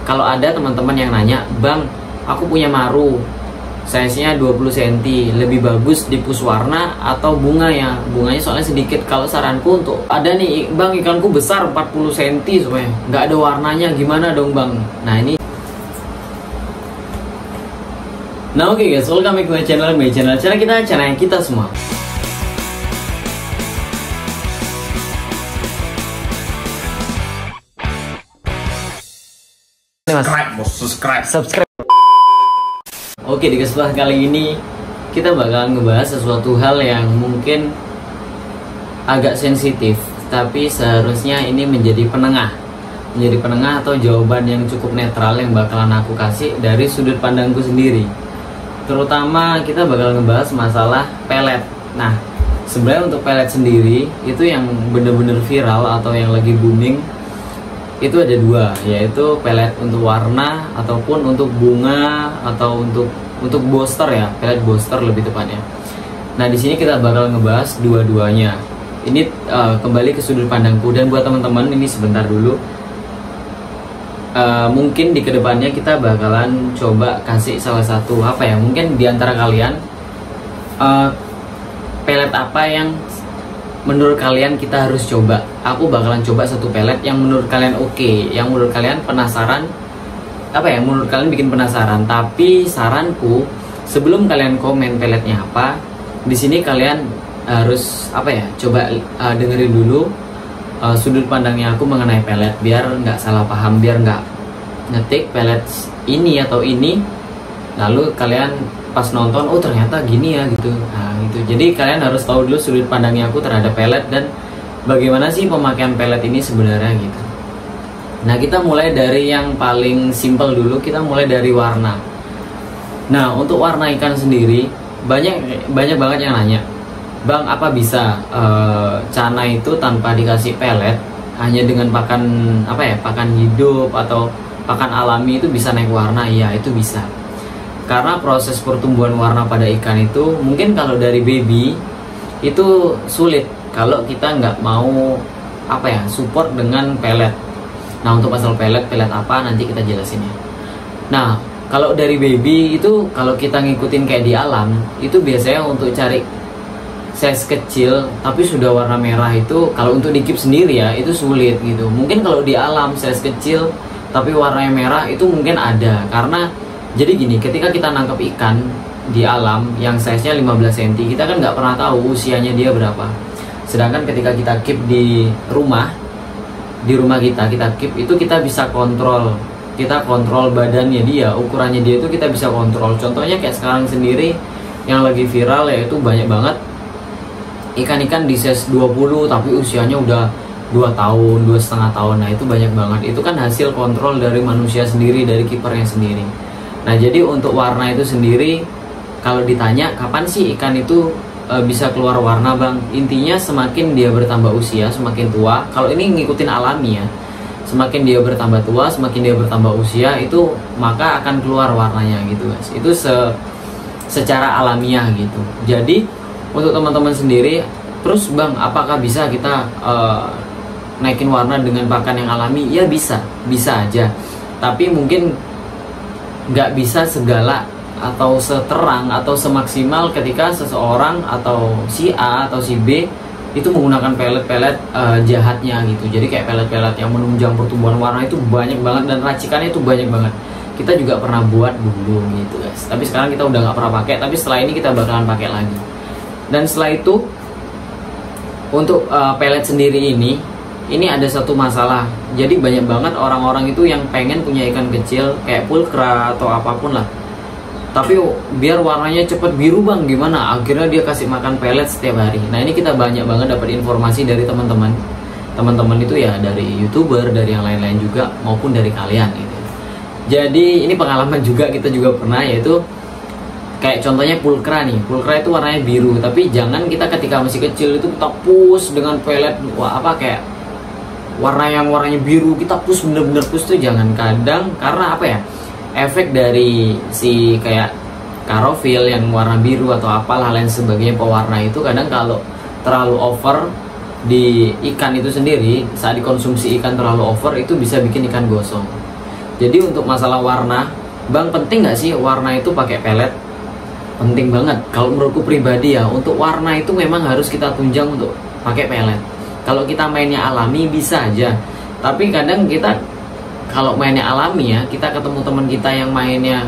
kalau ada teman-teman yang nanya, "Bang, aku punya maru size-nya 20 cm, lebih bagus dipus warna atau bunga ya? Bunganya soalnya sedikit." Kalau saranku untuk ada nih, "Bang, ikanku besar 40 cm supaya nggak ada warnanya, gimana dong Bang?" Nah ini. Nah oke guys, welcome back to my channel channel kita semua. Subscribe. Oke, di kesempatan kali ini kita bakalan ngebahas sesuatu hal yang mungkin agak sensitif, tapi seharusnya ini menjadi penengah atau jawaban yang cukup netral yang bakalan aku kasih dari sudut pandangku sendiri. Terutama kita bakal ngebahas masalah pelet. Nah, sebenarnya untuk pelet sendiri itu yang bener-bener viral atau yang lagi booming itu ada dua, yaitu pelet untuk warna ataupun untuk bunga atau untuk booster ya, pelet booster lebih tepatnya. Nah, di sini kita bakal ngebahas dua-duanya. Ini kembali ke sudut pandangku, dan buat teman-teman ini sebentar dulu. Mungkin di kedepannya kita bakalan coba kasih salah satu mungkin diantara kalian pelet apa yang menurut kalian kita harus coba. Aku bakalan coba satu pelet yang menurut kalian oke, yang menurut kalian penasaran, menurut kalian bikin penasaran. Tapi saranku, sebelum kalian komen peletnya apa, di sini kalian harus coba dengerin dulu sudut pandangnya aku mengenai pelet, biar nggak salah paham, biar nggak ngetik pelet ini atau ini lalu kalian pas nonton, oh ternyata gini ya gitu. Nah gitu, jadi kalian harus tahu dulu sudut pandangnya aku terhadap pelet dan bagaimana sih pemakaian pelet ini sebenarnya gitu. Nah, kita mulai dari yang paling simple dulu, kita mulai dari warna. Nah, untuk warna ikan sendiri banyak banget yang nanya, "Bang, apa bisa cana itu tanpa dikasih pelet, hanya dengan pakan hidup atau pakan alami itu bisa naik warna?" Iya, itu bisa. Karena proses pertumbuhan warna pada ikan itu mungkin kalau dari baby itu sulit kalau kita nggak mau support dengan pelet. Nah, untuk masalah pelet apa nanti kita jelasin ya. Nah, kalau dari baby itu kalau kita ngikutin kayak di alam itu biasanya untuk cari size kecil tapi sudah warna merah itu kalau untuk dikip sendiri ya itu sulit gitu. Mungkin kalau di alam size kecil tapi warnanya merah itu mungkin ada, karena jadi gini, ketika kita nangkep ikan di alam yang size-nya 15 cm, kita kan nggak pernah tahu usianya dia berapa. Sedangkan ketika kita keep di rumah kita keep itu kita bisa kontrol. Kita kontrol badannya dia, ukurannya dia itu kita bisa kontrol. Contohnya kayak sekarang sendiri yang lagi viral yaitu banyak banget ikan-ikan di size 20 tapi usianya udah 2 tahun, 2,5 tahun. Nah, itu banyak banget. Itu kan hasil kontrol dari manusia sendiri, dari kipernya sendiri. Nah, jadi untuk warna itu sendiri, kalau ditanya kapan sih ikan itu bisa keluar warna, Bang? Intinya semakin dia bertambah usia, semakin tua. Kalau ini ngikutin alami ya, semakin dia bertambah tua, semakin dia bertambah usia, itu maka akan keluar warnanya gitu guys. Itu secara alamiah gitu. Jadi untuk teman-teman sendiri, terus Bang, apakah bisa kita naikin warna dengan pakan yang alami? Ya bisa aja. Tapi mungkin nggak bisa segala atau seterang atau semaksimal ketika seseorang atau si A atau si B itu menggunakan pelet-pelet jahatnya gitu. Jadi kayak pelet-pelet yang menunjang pertumbuhan warna itu banyak banget dan racikannya itu banyak banget. Kita juga pernah buat dulu gitu guys, tapi sekarang kita udah nggak pernah pakai, tapi setelah ini kita bakalan pakai lagi. Dan setelah itu untuk pelet sendiri ini ada satu masalah. Jadi banyak banget orang-orang itu yang pengen punya ikan kecil kayak pulkra atau apapun lah, tapi biar warnanya cepet biru Bang, gimana? Akhirnya dia kasih makan pelet setiap hari. Nah, ini kita banyak banget dapat informasi dari teman-teman itu ya, dari YouTuber, dari yang lain-lain juga, maupun dari kalian gitu. Jadi ini pengalaman juga, kita juga pernah, yaitu kayak contohnya pulkra nih. Pulkra itu warnanya biru, tapi jangan kita ketika masih kecil itu kita push dengan pelet kayak warnanya biru, kita push bener-bener push tuh jangan. Kadang karena efek dari si kayak karofil yang warna biru atau apalah lain sebagainya pewarna itu, kadang kalau terlalu over di ikan itu sendiri, saat dikonsumsi ikan terlalu over itu bisa bikin ikan gosong. Jadi untuk masalah warna, Bang, penting nggak sih warna itu pakai pelet? Penting banget. Kalau menurutku pribadi ya, untuk warna itu memang harus kita tunjang untuk pakai pelet. Kalau kita mainnya alami bisa aja, tapi kadang kita kalau mainnya alami ya, kita ketemu teman kita yang mainnya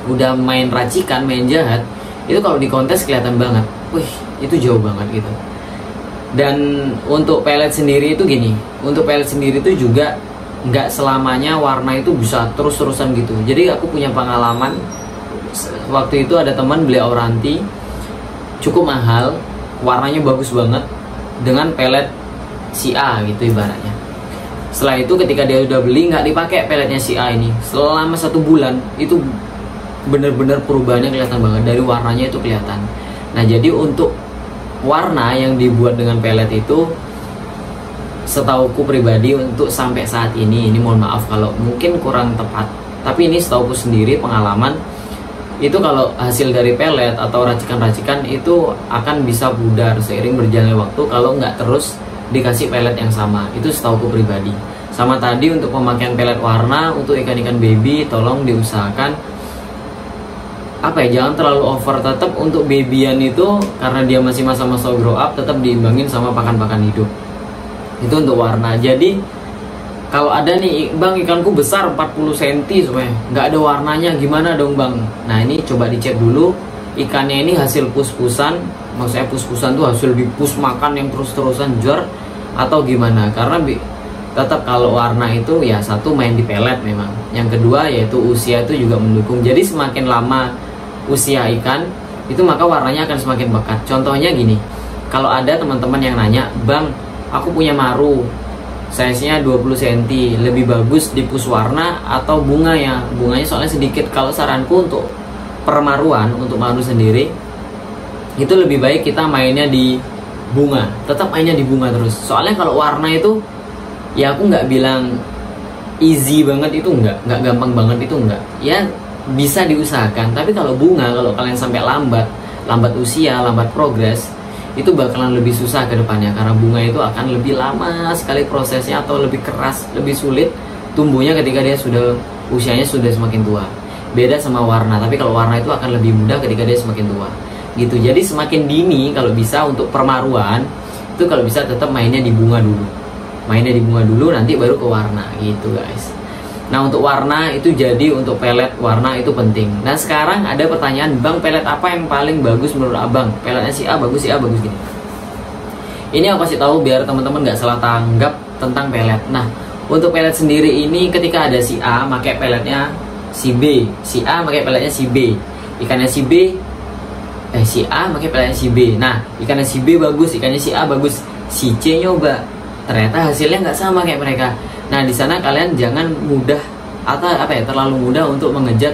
udah main racikan, main jahat, itu kalau di kontes kelihatan banget, wih itu jauh banget gitu. Dan untuk pelet sendiri itu gini, untuk pelet sendiri itu juga nggak selamanya warna itu bisa terus-terusan gitu. Jadi aku punya pengalaman, waktu itu ada teman beli Auranti cukup mahal, warnanya bagus banget, dengan pelet si A gitu ibaratnya. Setelah itu ketika dia udah beli, nggak dipakai peletnya si A ini selama 1 bulan, itu bener-bener perubahannya kelihatan banget, dari warnanya itu kelihatan. Nah jadi untuk warna yang dibuat dengan pelet itu, setauku pribadi untuk sampai saat ini mohon maaf kalau mungkin kurang tepat, tapi ini setauku sendiri pengalaman, itu kalau hasil dari pelet atau racikan-racikan itu akan bisa pudar seiring berjalannya waktu kalau nggak terus dikasih pelet yang sama. Itu setauku pribadi. Sama tadi untuk pemakaian pelet warna untuk ikan-ikan baby, tolong diusahakan jangan terlalu over. Tetap untuk babyan itu karena dia masih masa-masa grow up, tetap diimbangin sama pakan-pakan hidup. Itu untuk warna. Jadi kalau ada nih, Bang, ikanku besar 40 cm semuanya, nggak ada warnanya, gimana dong Bang? Nah ini coba dicek dulu ikannya ini hasil pus-pusan, maksudnya pus-pusan tuh hasil dipus makan yang terus-terusan jor atau gimana. Karena tetap kalau warna itu ya satu main di pelet memang, yang kedua yaitu usia itu juga mendukung. Jadi semakin lama usia ikan itu maka warnanya akan semakin pekat. Contohnya gini, kalau ada teman-teman yang nanya, Bang, aku punya maru size-nya 20 cm, lebih bagus di pus warna atau bunga ya? Bunganya soalnya sedikit. Kalau saranku untuk permaruan, untuk maru sendiri itu lebih baik kita mainnya di bunga, tetap mainnya di bunga terus. Soalnya kalau warna itu ya aku nggak bilang easy banget, itu nggak gampang banget, itu nggak, ya bisa diusahakan. Tapi kalau bunga, kalau kalian sampai lambat usia, lambat progres, itu bakalan lebih susah ke depannya, karena bunga itu akan lebih lama sekali prosesnya atau lebih keras, lebih sulit tumbuhnya ketika dia sudah usianya sudah semakin tua. Beda sama warna, tapi kalau warna itu akan lebih mudah ketika dia semakin tua gitu. Jadi semakin dini kalau bisa untuk permaruan itu kalau bisa tetap mainnya di bunga dulu, nanti baru ke warna gitu guys. Nah untuk warna itu jadi untuk pelet warna itu penting. Nah sekarang ada pertanyaan, Bang, pelet apa yang paling bagus menurut Abang? Peletnya si A bagus gini. Ini aku kasih tahu biar teman-teman nggak salah tanggap tentang pelet. Nah untuk pelet sendiri ini ketika ada si A pakai peletnya si B, si A pakai peletnya si B, ikannya si B, si A pakai peletnya si B. Nah ikannya si B bagus, ikannya si A bagus, si C nyoba, ternyata hasilnya nggak sama kayak mereka. Nah di sana kalian jangan mudah atau terlalu mudah untuk mengejat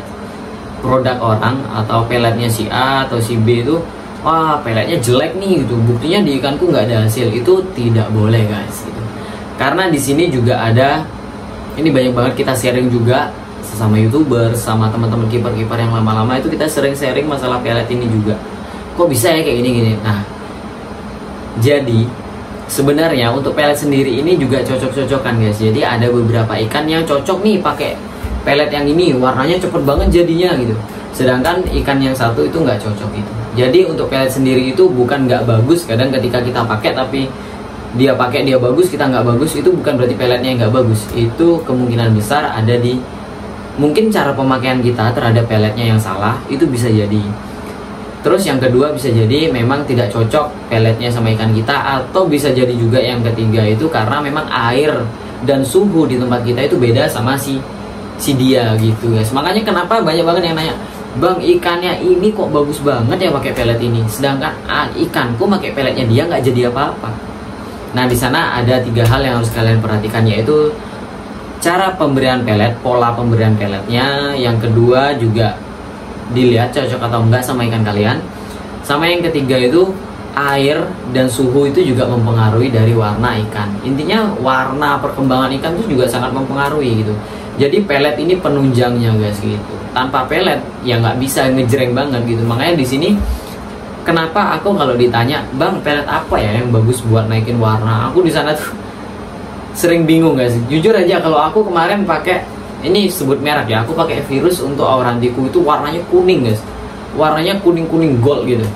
produk orang atau peletnya si A atau si B itu, wah peletnya jelek nih gitu, buktinya di ikanku nggak ada hasil. Itu tidak boleh guys gitu. Karena di sini juga ada, ini banyak banget kita sharing juga sesama YouTuber, sama teman-teman kiper-kiper yang lama-lama itu kita sering sharing masalah pelet ini juga. Kok bisa ya kayak gini-gini? Nah jadi sebenarnya untuk pelet sendiri ini juga cocok-cocokan guys. Jadi ada beberapa ikan yang cocok nih pakai pelet yang ini, warnanya cepet banget jadinya gitu. Sedangkan ikan yang satu itu nggak cocok itu. Jadi untuk pelet sendiri itu bukan nggak bagus. Kadang ketika kita pakai tapi dia pakai dia bagus, kita nggak bagus, itu bukan berarti peletnya yang nggak bagus. Itu kemungkinan besar ada di mungkin cara pemakaian kita terhadap peletnya yang salah, itu bisa jadi. Terus yang kedua bisa jadi memang tidak cocok peletnya sama ikan kita, atau bisa jadi juga yang ketiga itu karena memang air dan suhu di tempat kita itu beda sama si dia gitu guys. Makanya kenapa banyak banget yang nanya, Bang, ikannya ini kok bagus banget ya pakai pelet ini, sedangkan ikanku pakai peletnya dia nggak jadi apa-apa. Nah di sana ada 3 hal yang harus kalian perhatikan, yaitu cara pemberian pelet, pola pemberian peletnya. Yang kedua juga dilihat cocok atau enggak sama ikan kalian. Sama yang ketiga itu air dan suhu itu juga mempengaruhi dari warna ikan. Intinya warna perkembangan ikan itu juga sangat mempengaruhi gitu. Jadi pelet ini penunjangnya guys gitu. Tanpa pelet ya nggak bisa ngejreng banget gitu. Makanya di sini kenapa aku kalau ditanya, Bang, pelet apa ya yang bagus buat naikin warna, aku di sana tuh sering bingung guys. Jujur aja kalau aku kemarin pakai ini sebut merek ya, aku pakai Virus untuk Aurantiku itu warnanya kuning guys, warnanya kuning-kuning gold gitu.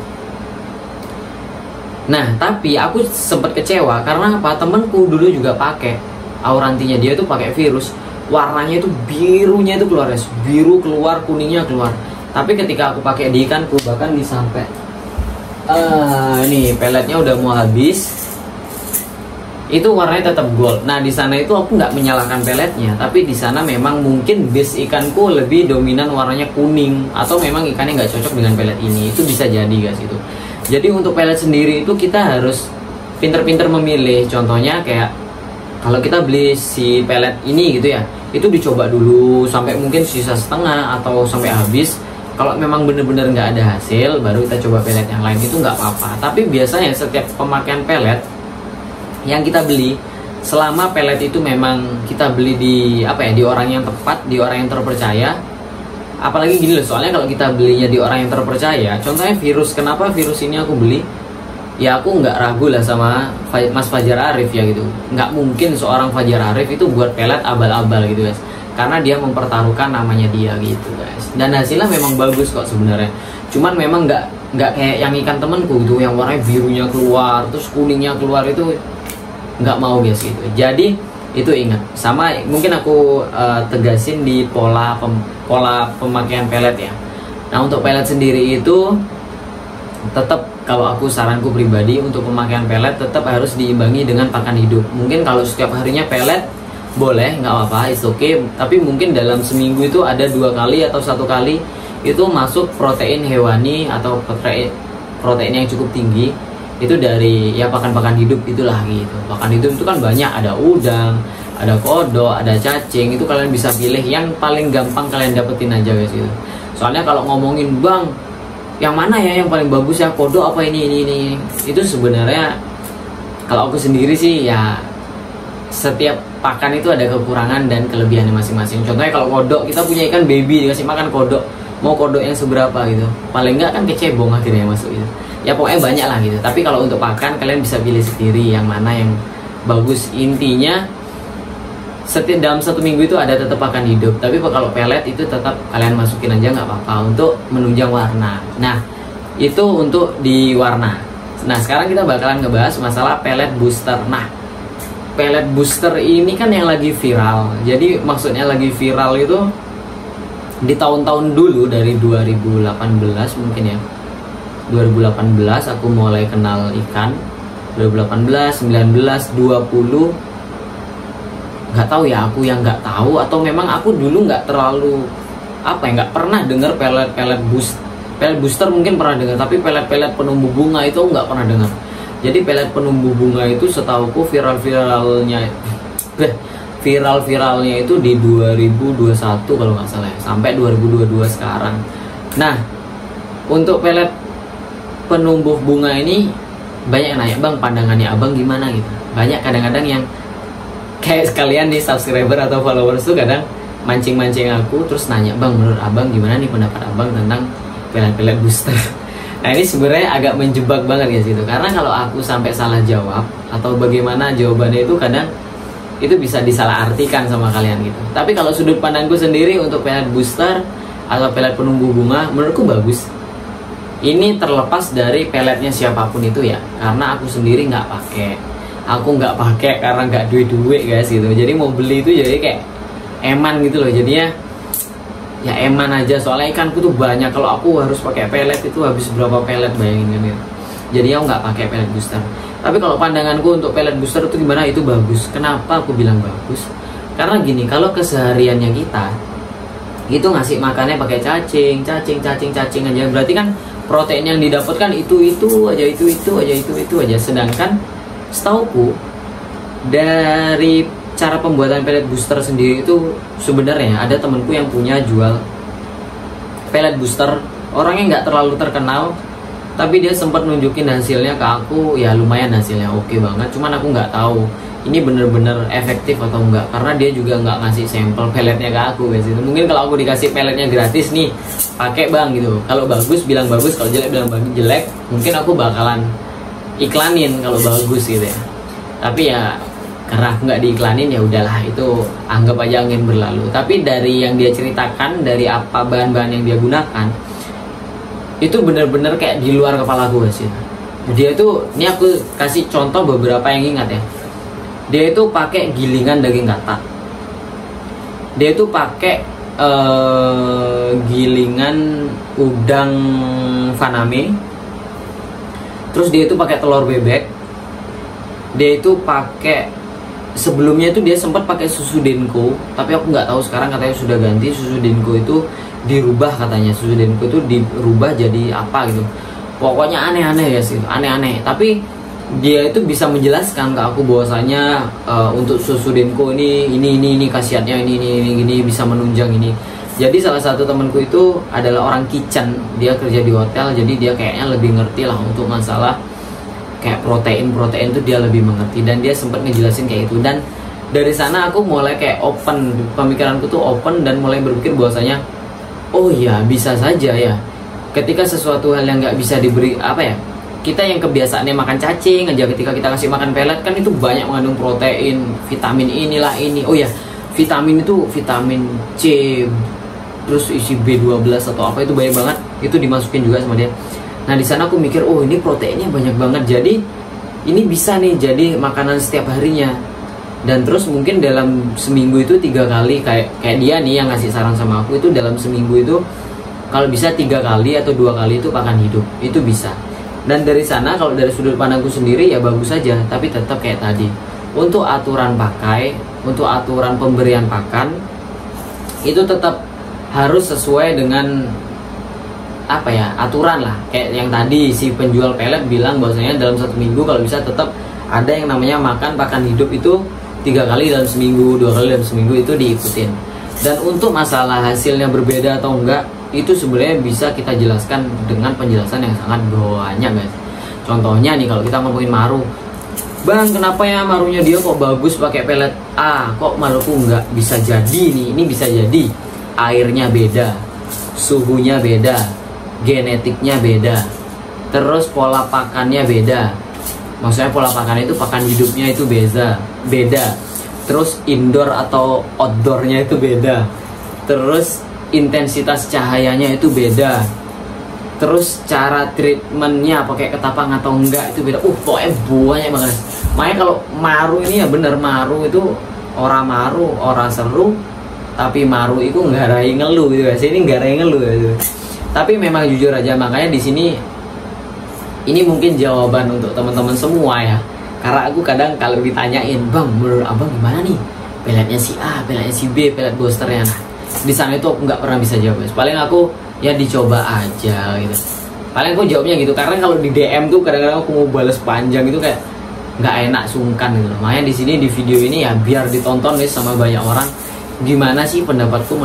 Nah tapi aku sempat kecewa karena apa, temenku dulu juga pakai Aurantinya, dia tuh pakai Virus, warnanya itu birunya itu keluar guys, biru keluar, kuningnya keluar. Tapi ketika aku pakai di ikanku, bahkan di sampai ini peletnya udah mau habis, itu warnanya tetap gold. Nah di sana itu aku nggak menyalahkan peletnya, tapi di sana memang mungkin base ikanku lebih dominan warnanya kuning, atau memang ikannya nggak cocok dengan pelet ini, itu bisa jadi guys itu. Jadi untuk pelet sendiri itu kita harus pinter-pinter memilih. Contohnya kayak kalau kita beli si pelet ini gitu ya, itu dicoba dulu sampai mungkin sisa setengah atau sampai habis. Kalau memang bener-bener nggak ada hasil, baru kita coba pelet yang lain, itu nggak apa-apa. Tapi biasanya setiap pemakaian pelet yang kita beli, selama pelet itu memang kita beli di apa ya, di orang yang tepat, di orang yang terpercaya. Apalagi gini loh, soalnya kalau kita belinya di orang yang terpercaya, contohnya Virus, kenapa Virus ini aku beli? Ya aku nggak ragu lah sama Mas Fajar Arif ya gitu. Nggak mungkin seorang Fajar Arif itu buat pelet abal-abal gitu guys, karena dia mempertaruhkan namanya dia gitu guys. Dan hasilnya memang bagus kok sebenarnya. Cuman memang nggak kayak yang ikan temenku gitu, yang warnanya birunya keluar, terus kuningnya keluar, itu nggak mau guys gitu. Jadi itu ingat, sama mungkin aku tegasin di pola pemakaian pelet ya. Nah untuk pelet sendiri itu tetap, kalau aku saranku pribadi untuk pemakaian pelet tetap harus diimbangi dengan pakan hidup. Mungkin kalau setiap harinya pelet boleh, nggak apa-apa, it's okay. Tapi mungkin dalam seminggu itu ada 2 kali atau 1 kali itu masuk protein hewani atau protein yang cukup tinggi, itu dari ya pakan-pakan hidup itulah gitu. Pakan hidup itu kan banyak, ada udang, ada kodok, ada cacing. Itu kalian bisa pilih yang paling gampang kalian dapetin aja guys gitu. Soalnya kalau ngomongin bang, yang mana ya yang paling bagus ya, kodok apa ini, itu sebenarnya kalau aku sendiri sih ya, setiap pakan itu ada kekurangan dan kelebihannya masing-masing. Contohnya kalau kodok, kita punya ikan baby dikasih makan kodok, mau kodok yang seberapa gitu, paling enggak kan kecebong akhirnya masuk gitu. Ya pokoknya banyak lah gitu. Tapi kalau untuk pakan kalian bisa pilih sendiri yang mana yang bagus. Intinya setiap dalam 1 minggu itu ada tetap pakan hidup. Tapi kalau pelet itu tetap kalian masukin aja nggak apa-apa untuk menunjang warna. Nah itu untuk di warna. Nah sekarang kita bakalan ngebahas masalah pelet booster. Nah pelet booster ini kan yang lagi viral. Jadi maksudnya lagi viral itu di tahun-tahun dulu, dari 2018 mungkin ya, 2018 aku mulai kenal ikan, 2018, 19, 20, nggak tahu ya, aku yang nggak tahu atau memang aku dulu nggak terlalu apa ya, nggak pernah dengar pelet booster mungkin pernah dengar, tapi pelet penumbuh bunga itu nggak pernah dengar. Jadi pelet penumbuh bunga itu setauku viralnya itu di 2021 kalau nggak salah ya, sampai 2022 sekarang. Nah untuk pelet penumbuh bunga ini banyak yang nanya, bang pandangannya abang gimana gitu. Banyak kadang-kadang yang kayak sekalian nih subscriber atau followers tuh kadang mancing-mancing aku, terus nanya, bang menurut abang gimana nih pendapat abang tentang pelet booster. Nah ini sebenarnya agak menjebak banget ya gitu, karena kalau aku sampai salah jawab atau bagaimana jawabannya itu kadang itu bisa disalahartikan sama kalian gitu. Tapi kalau sudut pandangku sendiri untuk pelet booster atau pelet penumbuh bunga, menurutku bagus. Ini terlepas dari peletnya siapapun itu ya, karena aku sendiri nggak pakai. Aku nggak pakai karena nggak duit guys gitu. Jadi mau beli itu jadi kayak eman gitu loh. Jadinya ya eman aja, soalnya ikanku tuh banyak. Kalau aku harus pakai pelet itu habis berapa pelet, bayangin kan ya. Jadi aku nggak pakai pelet booster. Tapi kalau pandanganku untuk pelet booster itu gimana, itu bagus. Kenapa aku bilang bagus? Karena gini, kalau kesehariannya kita itu ngasih makannya pakai cacing aja, berarti kan protein yang didapatkan itu aja. Sedangkan setauku dari cara pembuatan pelet booster sendiri itu sebenarnya ada temenku yang punya jual pelet booster, orangnya nggak terlalu terkenal, tapi dia sempat nunjukin hasilnya ke aku, ya lumayan hasilnya oke banget. Cuman aku nggak tahu ini bener-bener efektif atau enggak, karena dia juga nggak ngasih sampel peletnya ke aku guys. Itu mungkin kalau aku dikasih peletnya gratis nih, pakai bang gitu, kalau bagus bilang bagus, kalau jelek bilang jelek, mungkin aku bakalan iklanin kalau bagus gitu ya. Tapi ya karena aku nggak diiklanin ya udahlah, itu anggap aja angin berlalu. Tapi dari yang dia ceritakan, dari apa bahan-bahan yang dia gunakan, itu bener-bener kayak di luar kepala gue sih. Dia itu, ini aku kasih contoh beberapa yang ingat ya. Dia itu pakai gilingan daging katak. Dia itu pakai gilingan udang faname. Terus dia itu pakai telur bebek. Dia itu pakai, sebelumnya itu dia sempat pakai susu Denko, tapi aku nggak tahu sekarang katanya sudah ganti. Susu Denko itu dirubah katanya, susu Denko itu dirubah jadi apa gitu. Pokoknya aneh-aneh ya sih, aneh-aneh. Tapi dia itu bisa menjelaskan ke aku bahwasanya untuk susu Denko ini khasiatnya ini bisa menunjang ini. Jadi salah satu temanku itu adalah orang kitchen, dia kerja di hotel, jadi dia kayaknya lebih ngerti lah untuk masalah kayak protein itu dia lebih mengerti, dan dia sempat ngejelasin kayak itu. Dan dari sana aku mulai kayak open, pemikiranku tuh open, dan mulai berpikir bahwasanya oh ya bisa saja ya, ketika sesuatu hal yang nggak bisa diberi apa ya, kita yang kebiasaannya makan cacing aja, ketika kita kasih makan pelet kan itu banyak mengandung protein, vitamin inilah ini. Oh ya, vitamin itu vitamin C, terus isi B12 atau apa itu banyak banget, itu dimasukin juga sama dia. Nah di sana aku mikir, oh ini proteinnya banyak banget, jadi ini bisa nih jadi makanan setiap harinya. Dan terus mungkin dalam seminggu itu 3 kali, kayak dia nih yang ngasih saran sama aku, itu dalam seminggu itu kalau bisa 3 kali atau 2 kali itu pakan hidup, itu bisa. Dan dari sana kalau dari sudut pandangku sendiri ya bagus saja, tapi tetap kayak tadi, untuk aturan pakai, untuk aturan pemberian pakan itu tetap harus sesuai dengan apa ya, aturan lah. Kayak yang tadi si penjual pelet bilang bahwasanya dalam 1 minggu kalau bisa tetap ada yang namanya makan pakan hidup itu 3 kali dalam seminggu, 2 kali dalam seminggu, itu diikutin. Dan untuk masalah hasilnya berbeda atau enggak, itu sebenarnya bisa kita jelaskan dengan penjelasan yang sangat banyak guys. Contohnya nih kalau kita ngomongin maru, bang kenapa ya marunya dia kok bagus pakai pelet A, kok maruku enggak? Bisa jadi nih, ini bisa jadi airnya beda, suhunya beda, genetiknya beda, terus pola pakannya beda. Maksudnya pola pakan itu, pakan hidupnya itu beda. Terus indoor atau outdoornya itu beda. Terus intensitas cahayanya itu beda. Terus cara treatmentnya pakai ketapang atau enggak itu beda. Pokoknya banyak banget. Makanya kalau maru ini ya bener, maru itu orang maru, orang seru, tapi maru itu nggarai ngeluh gitu guys. Ini nggarai ngeluh gitu. Tapi memang jujur aja, makanya di sini ini mungkin jawaban untuk teman-teman semua ya. Karena aku kadang kalau ditanyain, bang menurut abang gimana nih peletnya si A, peletnya si B, pelet boosternya, nah di sana itu aku nggak pernah bisa jawab guys. Paling aku ya dicoba aja gitu. Paling aku jawabnya gitu, karena kalau di DM tuh kadang-kadang aku mau balas panjang itu kayak nggak enak, sungkan gitu. Makanya di sini di video ini ya biar ditonton nih sama banyak orang, gimana sih pendapatku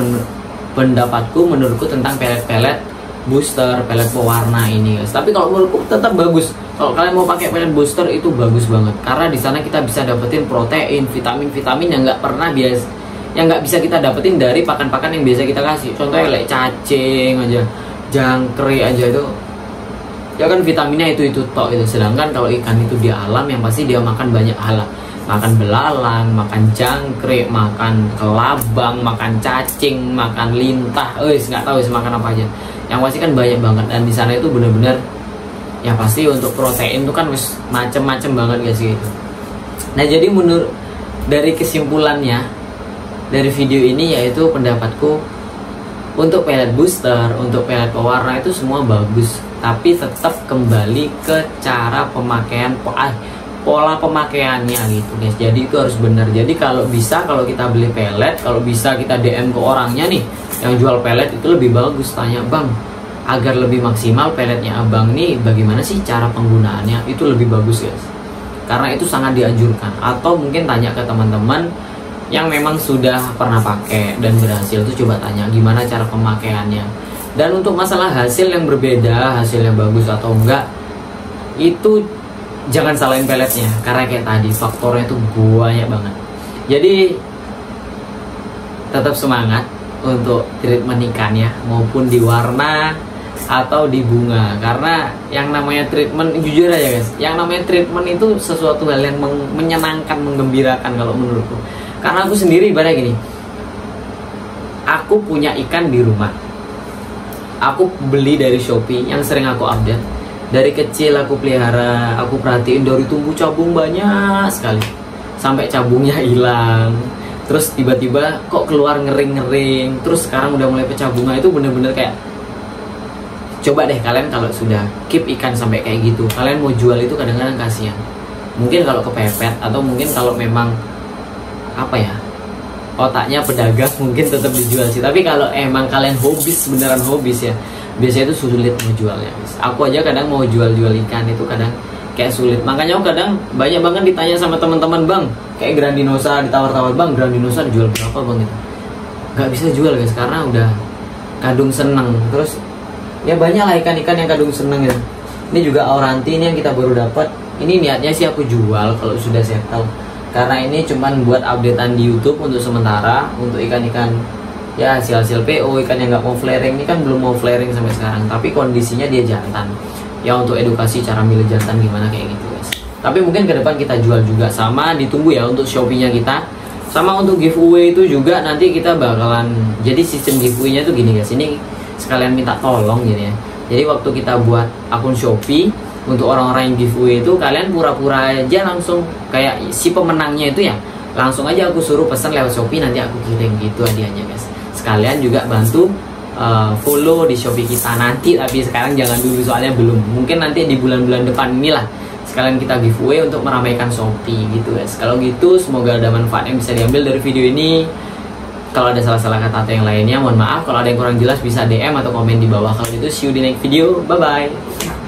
menurutku tentang pelet-pelet booster, pelet pewarna ini guys. Tapi kalau menurutku tetap bagus. Kalau kalian mau pakai pelet booster itu bagus banget, karena di sana kita bisa dapetin protein, vitamin yang nggak pernah yang nggak bisa kita dapetin dari pakan-pakan yang biasa kita kasih. Contohnya kayak cacing aja, jangkrik aja itu, ya kan vitaminnya itu tok itu. Sedangkan kalau ikan itu di alam yang pasti dia makan banyak hal, makan belalang, makan jangkrik, makan kelabang, makan cacing, makan lintah, nggak tahu makan apa aja. Yang pasti kan banyak banget, dan di sana itu benar-benar ya pasti untuk protein itu kan macem-macem banget guys gitu. Nah jadi menurut dari kesimpulannya dari video ini yaitu pendapatku untuk pelet booster, untuk pelet pewarna itu semua bagus, tapi tetap kembali ke cara pemakaian, pola pemakaiannya gitu guys. Jadi itu harus benar. Jadi kalau bisa, kalau kita beli pelet, kalau bisa kita DM ke orangnya nih yang jual pelet, itu lebih bagus tanya, bang agar lebih maksimal peletnya abang nih bagaimana sih cara penggunaannya, itu lebih bagus guys, karena itu sangat dianjurkan. Atau mungkin tanya ke teman-teman yang memang sudah pernah pakai dan berhasil, tuh coba tanya gimana cara pemakaiannya. Dan untuk masalah hasil yang berbeda, hasilnya bagus atau enggak, itu jangan salahin peletnya, karena kayak tadi faktornya tuh banyak banget. Jadi tetap semangat untuk treatment ikannya, maupun di warna, atau di bunga. Karena yang namanya treatment, jujur aja guys, yang namanya treatment itu sesuatu hal yang menyenangkan, menggembirakan kalau menurutku. Karena aku sendiri ibaratnya gini, aku punya ikan di rumah, aku beli dari Shopee yang sering aku update. Dari kecil aku pelihara, aku perhatiin dari tumbuh cabung banyak sekali sampai cabungnya hilang, terus tiba-tiba kok keluar ngering-ngering, terus sekarang udah mulai pecah bunga. Itu bener-bener kayak, coba deh kalian kalau sudah keep ikan sampai kayak gitu, kalian mau jual itu kadang-kadang kasihan. Mungkin kalau kepepet, atau mungkin kalau memang apa ya, otaknya pedagang, mungkin tetap dijual sih. Tapi kalau emang kalian hobis, beneran hobis ya, biasanya itu sulit mau jualnya. Aku aja kadang mau jual-jual ikan itu kadang kayak sulit. Makanya aku kadang banyak banget ditanya sama teman-teman, bang, kayak Grandinosa ditawar-tawar, bang Grandinosa dijual berapa bang, gitu. Gak bisa jual guys, karena udah kadung seneng. Terus ya banyak lah ikan-ikan yang kadung seneng gitu. Ini juga Auranti ini yang kita baru dapat. Ini niatnya sih aku jual kalau sudah settle, karena ini cuman buat updatean di YouTube untuk sementara, untuk ikan-ikan ya hasil-hasil PO, ikan yang nggak mau flaring. Ini kan belum mau flaring sampai sekarang, tapi kondisinya dia jantan. Ya untuk edukasi cara milih jantan gimana kayak gitu guys. Tapi mungkin ke depan kita jual juga, sama ditunggu ya untuk Shopee-nya kita. Sama untuk giveaway itu juga nanti kita bakalan, jadi sistem giveaway-nya tuh gini guys. Ini sekalian minta tolong gitu ya. Jadi waktu kita buat akun Shopee untuk orang-orang yang giveaway itu, kalian pura-pura aja langsung kayak si pemenangnya itu ya, langsung aja aku suruh pesan lewat Shopee, nanti aku kirim gitu hadiahnya guys. Sekalian juga bantu follow di Shopee kita nanti, tapi sekarang jangan dulu soalnya belum. Mungkin nanti di bulan-bulan depan inilah sekalian kita giveaway untuk meramaikan Shopee gitu guys. Kalau gitu semoga ada manfaat yang bisa diambil dari video ini. Kalau ada salah-salah kata atau yang lainnya mohon maaf. Kalau ada yang kurang jelas bisa DM atau komen di bawah. Kalau gitu see you di next video, bye bye.